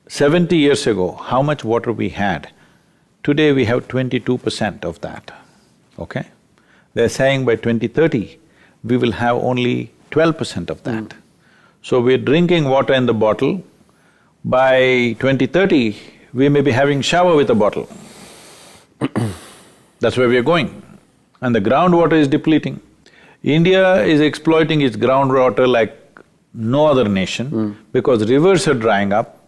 70 years ago, how much water we had? Today we have 22% of that, okay? They're saying by 2030, we will have only 12% of that. So we're drinking water in the bottle. By 2030, we may be having shower with a bottle. That's where we are going. And the groundwater is depleting. India is exploiting its groundwater like no other nation because rivers are drying up.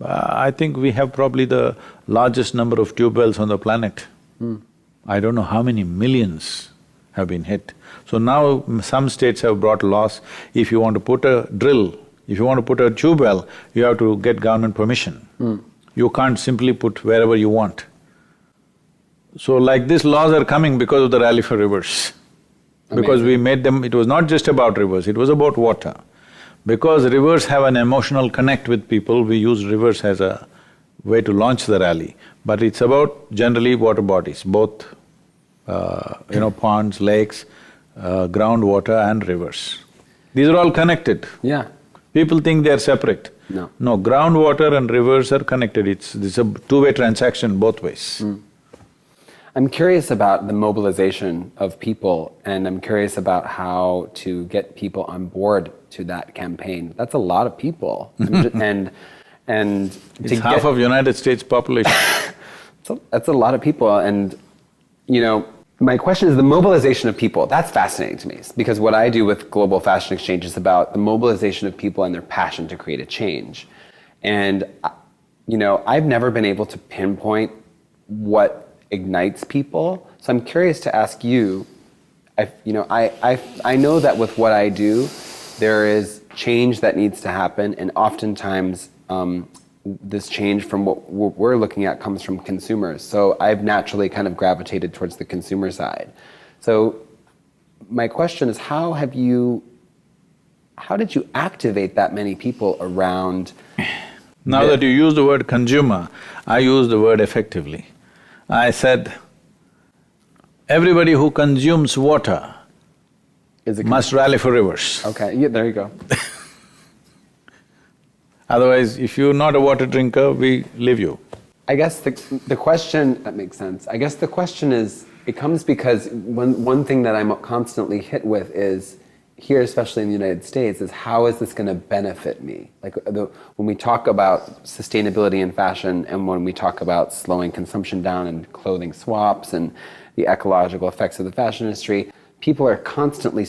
I think we have probably the largest number of tube wells on the planet. I don't know how many millions have been hit. So now some states have brought laws, if you want to put a drill, if you want to put a tube well, you have to get government permission. You can't simply put wherever you want. So like these laws are coming because of the Rally for Rivers. Because we made them… it was not just about rivers, it was about water. Because rivers have an emotional connect with people, we use rivers as a way to launch the rally. But it's about generally water bodies, both ponds, lakes, groundwater and rivers. These are all connected. Yeah. People think they're separate. No. No, groundwater and rivers are connected. It's a two-way transaction both ways. I'm curious about the mobilization of people, and I'm curious about how to get people on board to that campaign. That's a lot of people, and it's half of United States population. That's a lot of people, and my question is the mobilization of people. That's fascinating to me, because what I do with Global Fashion Exchange is about the mobilization of people and their passion to create a change. And I've never been able to pinpoint what ignites people. So I'm curious to ask you, I know that with what I do, there is change that needs to happen, and oftentimes this change from what we're looking at comes from consumers. So I've naturally kind of gravitated towards the consumer side. So my question is, how did you activate that many people around… Now that you use the word consumer, I use the word effectively. I said, everybody who consumes water must rally for rivers. Okay, yeah, there you go. Otherwise, if you're not a water drinker, we leave you. I guess the question, that makes sense. I guess the question is, it comes because one thing that I'm constantly hit with is, here, especially in the United States, is how is this going to benefit me? Like when we talk about sustainability in fashion, and when we talk about slowing consumption down and clothing swaps and the ecological effects of the fashion industry, people are constantly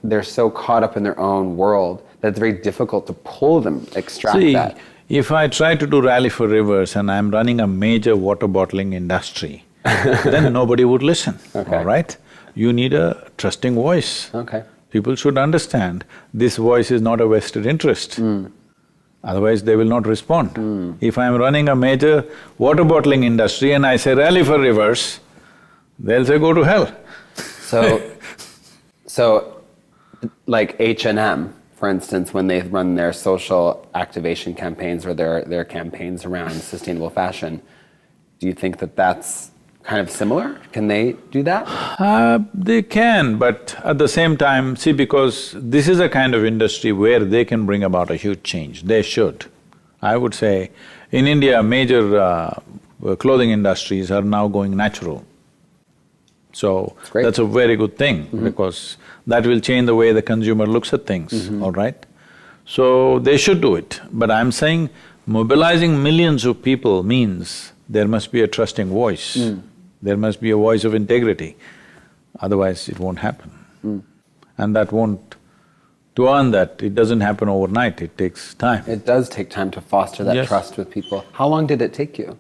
they're so caught up in their own world that it's very difficult to pull them, extract that. See, if I try to do Rally for Rivers and I'm running a major water bottling industry, then nobody would listen, all right? You need a trusting voice. Okay. People should understand this voice is not a vested interest. Otherwise, they will not respond. If I'm running a major water bottling industry and I say Rally for Rivers, they'll say go to hell. So like H&M, for instance, when they run their social activation campaigns or their campaigns around sustainable fashion, do you think that that's kind of similar? Can they do that? They can, but at the same time, see, because this is a kind of industry where they can bring about a huge change, they should. I would say, in India, major clothing industries are now going natural. So, that's a very good thing, because that will change the way the consumer looks at things, all right? So, they should do it. But I'm saying mobilizing millions of people means there must be a trusting voice. There must be a voice of integrity, otherwise it won't happen. And that won't… to earn that, it doesn't happen overnight, it takes time. It does take time to foster that trust with people. How long did it take you?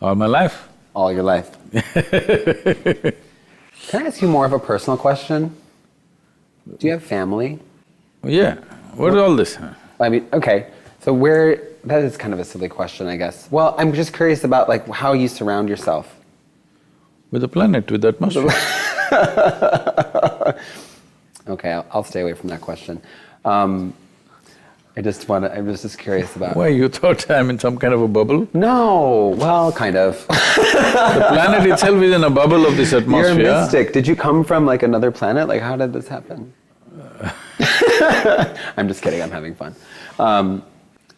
All my life. All your life. Can I ask you more of a personal question? Do you have family? Yeah, what is all this? I mean, okay, so that is kind of a silly question, I guess. Well, I'm just curious about like how you surround yourself. With the planet, with the atmosphere. Okay, I'll stay away from that question. I was just curious about… Why, you thought I'm in some kind of a bubble? No, well, kind of. The planet itself is in a bubble of this atmosphere. You're a mystic. Did you come from like another planet? Like, how did this happen? I'm just kidding, I'm having fun.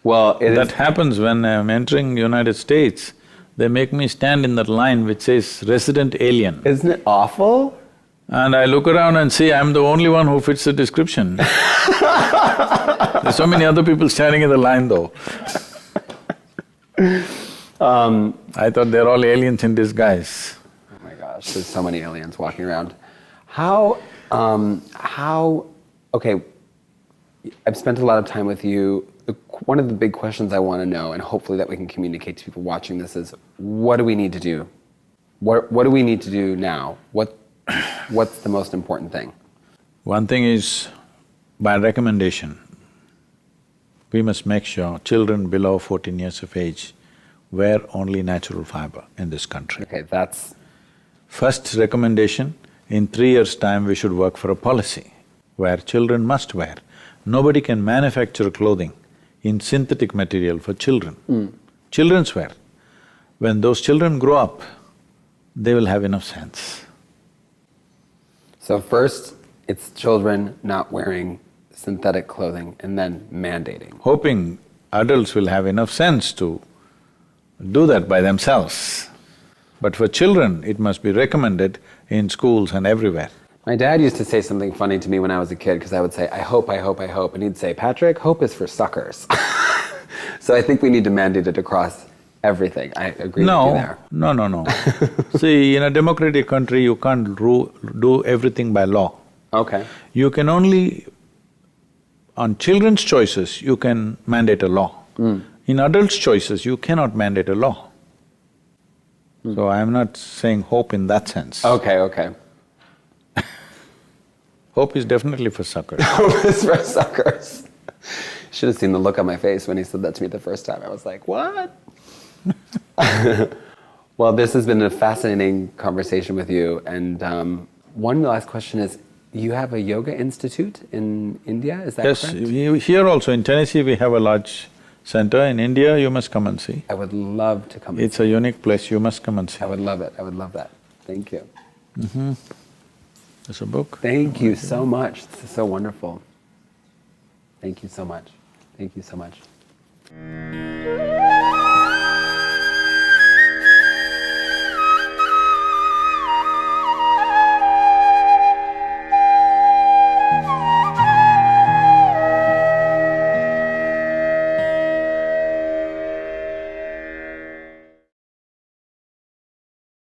Well, that happens when I'm entering United States. They make me stand in that line which says resident alien. Isn't it awful? And I look around and see I'm the only one who fits the description. There's so many other people standing in the line though. I thought they're all aliens in disguise. Oh my gosh, there's so many aliens walking around. Okay, I've spent a lot of time with you. One of the big questions I want to know, and hopefully that we can communicate to people watching this, is what do we need to do? What do we need to do now? What's the most important thing? One thing is, by recommendation, we must make sure children below 14 years of age wear only natural fiber in this country. Okay, that's… First recommendation, in 3 years' time we should work for a policy where children must wear. Nobody can manufacture clothing in synthetic material for children. Children's wear. When those children grow up, they will have enough sense. So first, it's children not wearing synthetic clothing, and then mandating. Hoping adults will have enough sense to do that by themselves. But for children, it must be recommended in schools and everywhere. My dad used to say something funny to me when I was a kid, because I would say, I hope, I hope, I hope, and he'd say, Patrick, hope is for suckers. So I think we need to mandate it across everything. I agree with you there. No. See, in a democratic country, you can't do everything by law. Okay. You can only… on children's choices, you can mandate a law. In adults' choices, you cannot mandate a law. So I'm not saying hope in that sense. Okay. Hope is definitely for suckers. Hope is for suckers. Should have seen the look on my face when he said that to me the first time. I was like, what? Well, this has been a fascinating conversation with you. And one last question is, you have a yoga institute in India, is that correct? Yes, here also in Tennessee we have a large center. In India, you must come and see. I would love to come and see. It's a unique place, you must come and see. I would love it, I would love that. Thank you. There's a book. Thank you so much, this is so wonderful. Thank you so much. Thank you so much.